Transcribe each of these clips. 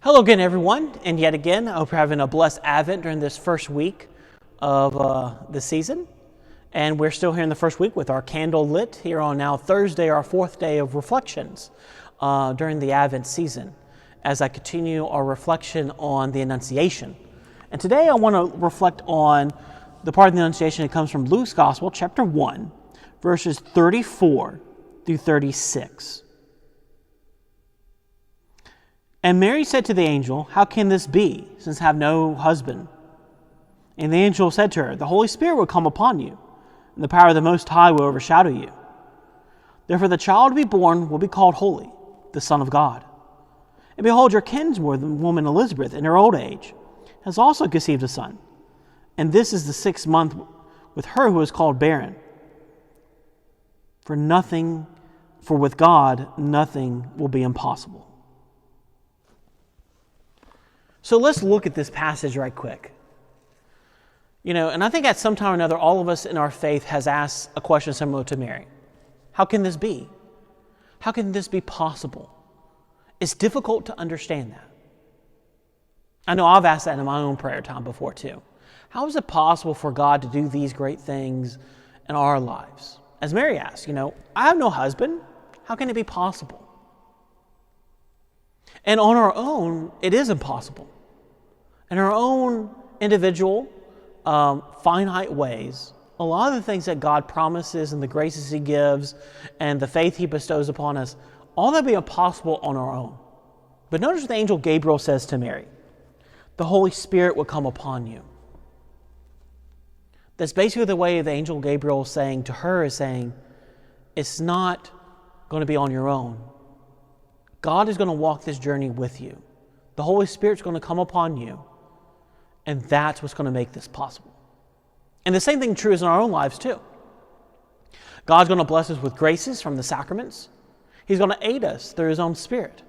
Hello again, everyone, and yet again, I hope you're having a blessed Advent during this first week of the season. And we're still here in the first week with our candle lit here on now Thursday, our fourth day of reflections during the Advent season, as I continue our reflection on the Annunciation. And today I want to reflect on the part of the Annunciation that comes from Luke's Gospel, chapter 1, verses 34 through 36. And Mary said to the angel, "How can this be, since I have no husband?" And the angel said to her, "The Holy Spirit will come upon you, and the power of the Most High will overshadow you. Therefore the child to be born will be called Holy, the Son of God. And behold, your kinswoman Elizabeth, in her old age, has also conceived a son. And this is the 6th month with her who is called barren. For with God nothing will be impossible." So let's look at this passage right quick. And I think at some time or another, all of us in our faith has asked a question similar to Mary. How can this be? How can this be possible? It's difficult to understand that. I know I've asked that in my own prayer time before too. How is it possible for God to do these great things in our lives? As Mary asked, I have no husband. How can it be possible? And on our own, it is impossible. In our own individual, finite ways, a lot of the things that God promises and the graces He gives and the faith He bestows upon us, all that be impossible on our own. But notice what the angel Gabriel says to Mary. The Holy Spirit will come upon you. That's basically the way the angel Gabriel is saying to her is saying, it's not going to be on your own. God is going to walk this journey with you. The Holy Spirit's going to come upon you, and that's what's going to make this possible. And the same thing true is in our own lives too. God's going to bless us with graces from the sacraments. He's going to aid us through His own Spirit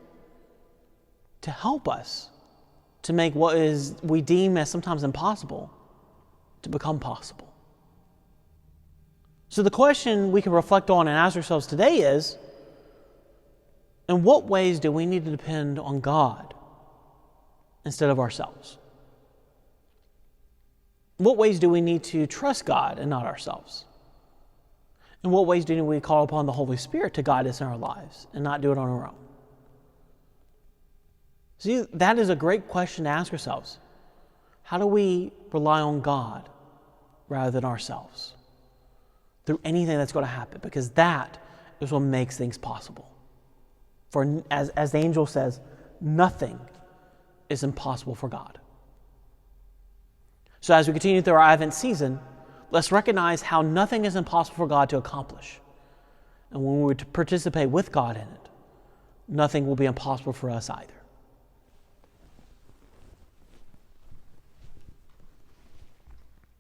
to help us to make what we deem as sometimes impossible to become possible. So the question we can reflect on and ask ourselves today is, in what ways do we need to depend on God instead of ourselves? In what ways do we need to trust God and not ourselves? In what ways do we call upon the Holy Spirit to guide us in our lives and not do it on our own? See, that is a great question to ask ourselves. How do we rely on God rather than ourselves through anything that's going to happen? Because that is what makes things possible. For as the angel says, nothing is impossible for God. So as we continue through our Advent season, let's recognize how nothing is impossible for God to accomplish. And when we participate with God in it, nothing will be impossible for us either.